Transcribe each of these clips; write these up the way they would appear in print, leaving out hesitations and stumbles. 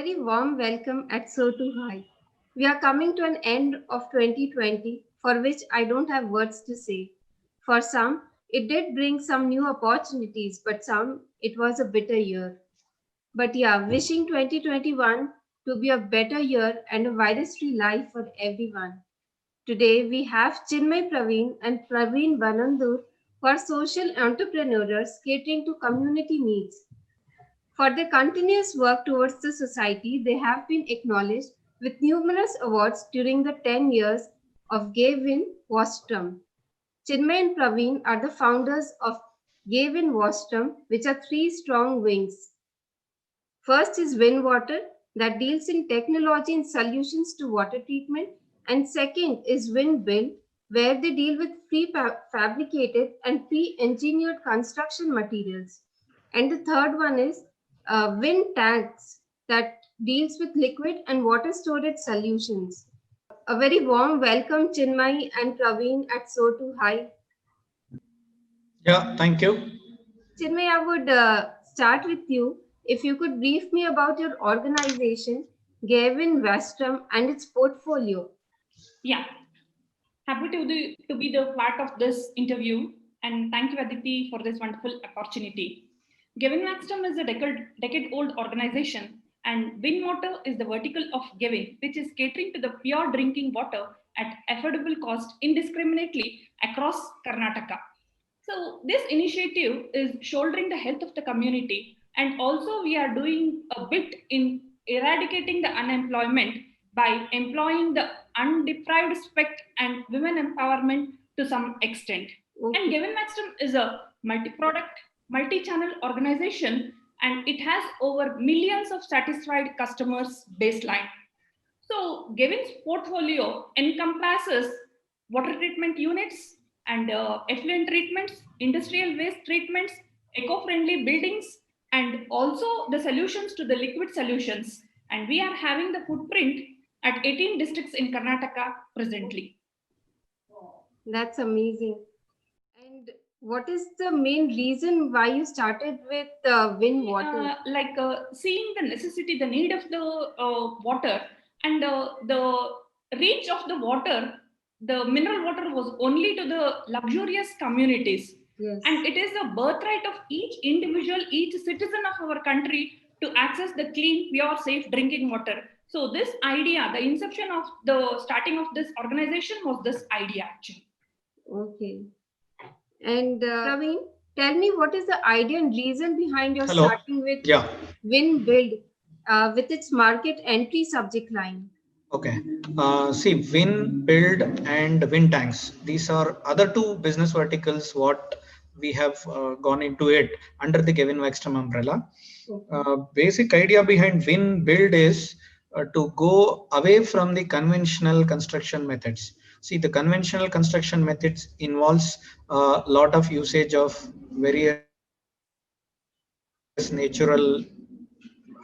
very warm welcome at So Too High. We are coming to an end of 2020, for which I don't have words to say. For some, it did bring some new opportunities, but some, it was a bitter year. But yeah, wishing 2021 to be a better year and a virus free life for everyone. Today, we have Chinmay Praveen and Praveen Banandur, who are social entrepreneurs catering to community needs. For their continuous work towards the society, they have been acknowledged with numerous awards during the 10 years of Gavin Wostrom. Chinmay and Praveen are the founders of Gavin Wostrom, which are three strong wings. First is Winwater, that deals in technology and solutions to water treatment, and second is WinBuild, where they deal with prefabricated and pre-engineered construction materials. And the third one is Wind Tanks, that deals with liquid and water storage solutions. A very warm welcome, Chinmay and Praveen at So Too High. Yeah, thank you. Chinmay, I would start with you. If you could brief me about your organization, Gavin Westrom, and its portfolio. Yeah, happy to be the part of this interview, and thank you, Aditi, for this wonderful opportunity. Giving Maxim is a decade-old organization, and Winwater is the vertical of Giving, which is catering to the pure drinking water at affordable cost indiscriminately across Karnataka. So this initiative is shouldering the health of the community, and also we are doing a bit in eradicating the unemployment by employing the undeprived spec and women empowerment to some extent. Okay. And Gavin Maxim is a multi-product, multi-channel organization, and it has over millions of satisfied customers baseline. So Gavin's portfolio encompasses water treatment units and effluent treatments, industrial waste treatments, eco-friendly buildings, and also the solutions to the liquid solutions. And we are having the footprint at 18 districts in Karnataka presently. That's amazing. And what is the main reason why you started with Winwater? Seeing the necessity, the need of the water, and the reach of the water, the mineral water was only to the luxurious communities. Yes. And it is a birthright of each individual, each citizen of our country to access the clean, pure, safe drinking water. So this idea, the inception of the starting of this organization was this idea actually. Okay. And Praveen, tell me what is the idea and reason behind your Hello. starting with Yeah. WinBuild with its market entry subject line? Okay. See, Win, Build, and Win Tanks. These are other two business verticals what we have gone into it under the Gavin Wexton umbrella. Basic idea behind Win Build is to go away from the conventional construction methods. See, the conventional construction methods involves a lot of usage of various natural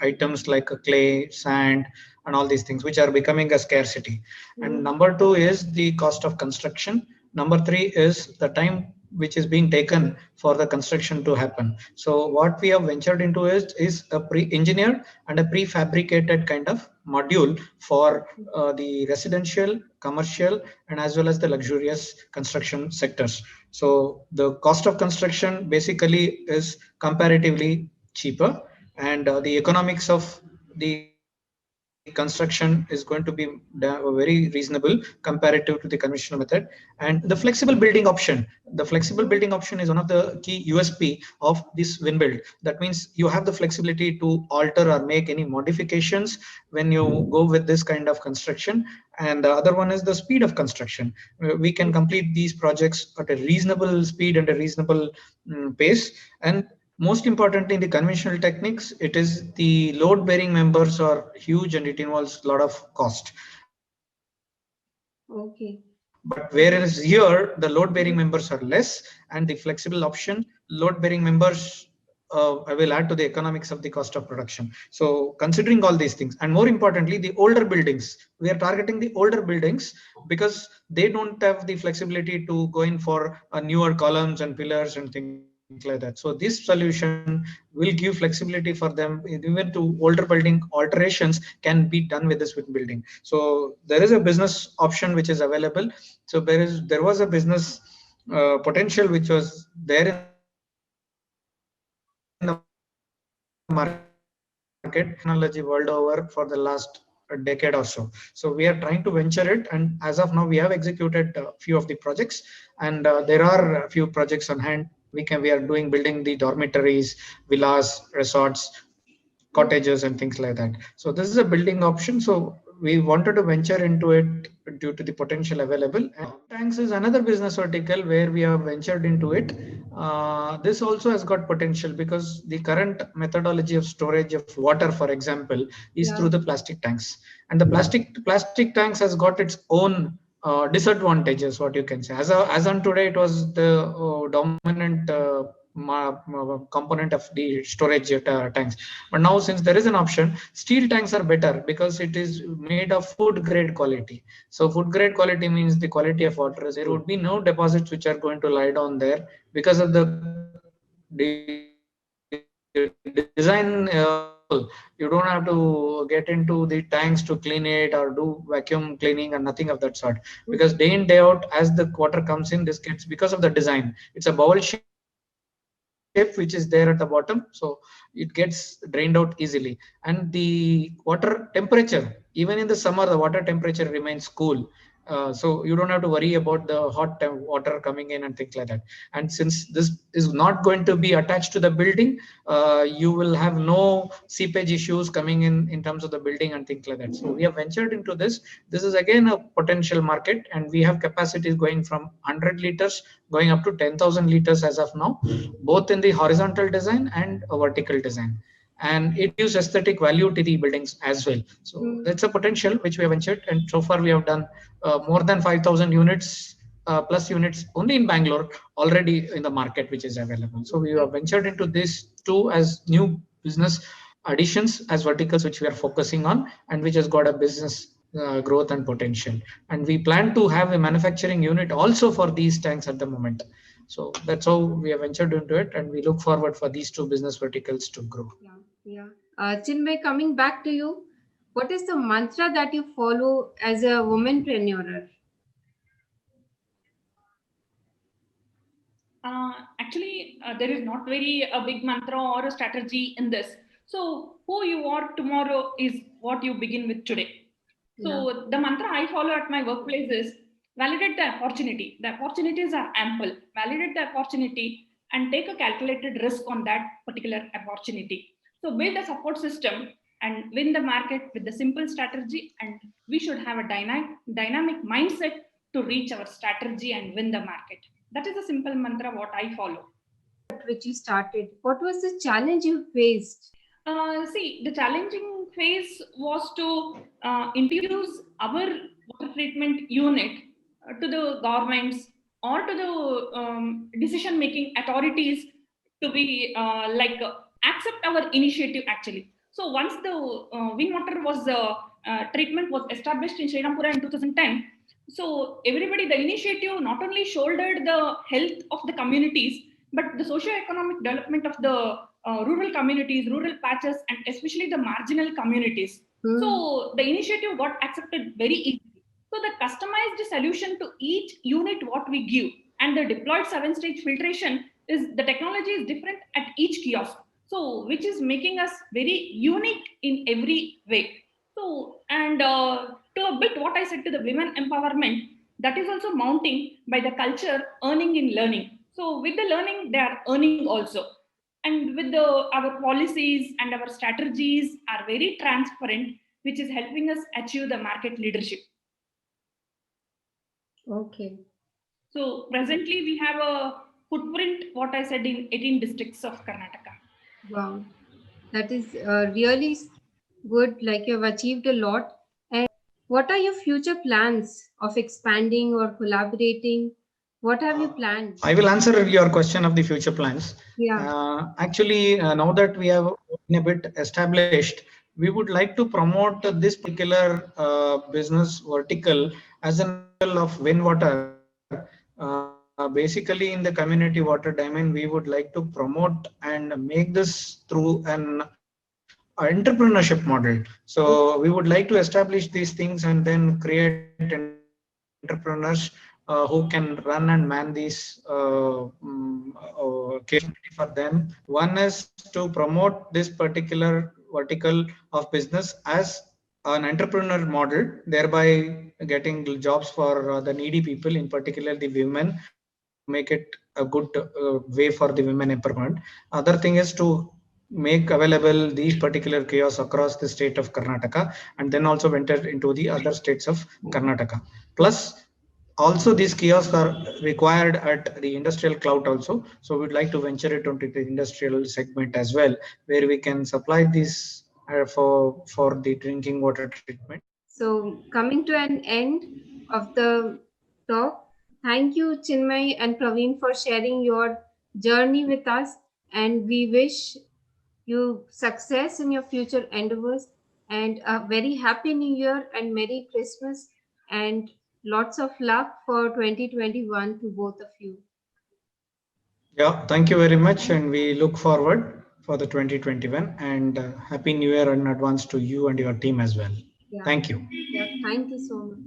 items like clay, sand, and all these things, which are becoming a scarcity. And number two is the cost of construction. Number three is the time which is being taken for the construction to happen. So what we have ventured into is a pre-engineered and a prefabricated kind of module for the residential, commercial, and as well as the luxurious construction sectors. So the cost of construction basically is comparatively cheaper, and the economics of the construction is going to be very reasonable comparative to the conventional method. And the flexible building option, is one of the key USP of this WinBuild. That means you have the flexibility to alter or make any modifications when you go with this kind of construction. And the other one is the speed of construction. We can complete these projects at a reasonable speed and a reasonable pace. And most importantly, in the conventional techniques, it is the load bearing members are huge and it involves a lot of cost. Okay. But whereas here, the load bearing members are less, and the flexible option, load bearing members, I will add to the economics of the cost of production. So considering all these things, and more importantly, the older buildings, we are targeting the older buildings because they don't have the flexibility to go in for newer columns and pillars and things like that. like that. So this solution will give flexibility for them, even to older building alterations can be done with this building. So there is a business option which is available. So there was a business potential which was there in the market, technology world over for the last a decade or so. So we are trying to venture it, and as of now we have executed a few of the projects, and there are a few projects on hand. We are doing building the dormitories, villas, resorts, cottages and things like that. So this is a building option. So we wanted to venture into it due to the potential available. And tanks is another business vertical where we have ventured into it. This also has got potential because the current methodology of storage of water, for example, is through the plastic tanks, and the plastic tanks has got its own disadvantages, what you can say. As on today, it was the dominant component of the storage tanks. But now, since there is an option, steel tanks are better because it is made of food grade quality. So food grade quality means the quality of water. There would be no deposits which are going to lie down there because of the design. You don't have to get into the tanks to clean it or do vacuum cleaning and nothing of that sort, because day in day out as the water comes in, this gets, because of the design, it's a bowl shape which is there at the bottom, so it gets drained out easily. And the water temperature, even in the summer, the water temperature remains cool. So you don't have to worry about the hot water coming in and things like that. And since this is not going to be attached to the building, you will have no seepage issues coming in terms of the building and things like that. So we have ventured into this. This is again a potential market, and we have capacities going from 100 liters going up to 10,000 liters as of now, both in the horizontal design and a vertical design. And it gives aesthetic value to the buildings as well. So that's a potential which we have ventured, and so far we have done more than 5,000 units plus units only in Bangalore already in the market which is available. So we have ventured into this too as new business additions, as verticals which we are focusing on, and which has got a business growth and potential. And we plan to have a manufacturing unit also for these tanks at the moment. So that's how we have ventured into it, and we look forward for these two business verticals to grow. Yeah. Chinmay, coming back to you, what is the mantra that you follow as a womanpreneur? There is not very a big mantra or a strategy in this. So who you are tomorrow is what you begin with today. So the mantra I follow at my workplace is validate the opportunity. The opportunities are ample. Validate the opportunity and take a calculated risk on that particular opportunity. So build a support system and win the market with the simple strategy. And we should have a dynamic mindset to reach our strategy and win the market. That is a simple mantra what I follow. Which you started, what was the challenge you faced? See, the challenging phase was to introduce our water treatment unit to the governments or to the decision-making authorities to be accept our initiative actually. So once the Win Water was treatment was established in Srirampura in 2010, so everybody, the initiative not only shouldered the health of the communities, but the socio-economic development of the rural communities, rural patches, and especially the marginal communities. So the initiative got accepted very easily. So the customized solution to each unit what we give, and the deployed 7-stage filtration is the technology is different at each kiosk. So which is making us very unique in every way. So and to a bit what I said to the women empowerment, that is also mounting by the culture earning in learning. So with the learning, they are earning also. And with our policies and our strategies are very transparent, which is helping us achieve the market leadership. Okay. So presently we have a footprint, what I said, in 18 districts of Karnataka. Wow, that is really good. Like you've achieved a lot. And what are your future plans of expanding or collaborating? What have you planned? I will answer your question of the future plans. Actually, now that we have been a bit established, we would like to promote this particular business vertical as an of Win Water basically in the community water domain, we would like to promote and make this through an entrepreneurship model. So we would like to establish these things and then create entrepreneurs who can run and man these capability for them. One is to promote this particular vertical of business as an entrepreneur model, thereby getting jobs for the needy people, in particular the women, to make it a good way for the women empowerment. Other thing is to make available these particular kiosks across the state of Karnataka, and then also venture into the other states of Karnataka. Plus, also these kiosks are required at the industrial cloud also. So we'd like to venture it into the industrial segment as well, where we can supply these for the drinking water treatment. So, coming to an end of the talk, thank you, Chinmay and Praveen, for sharing your journey with us. And we wish you success in your future endeavors and a very happy new year and Merry Christmas and lots of luck for 2021 to both of you. Yeah, thank you very much, and we look forward for the 2021, and happy new year in advance to you and your team as well. Yeah, Thank you. yeah, thank you so much.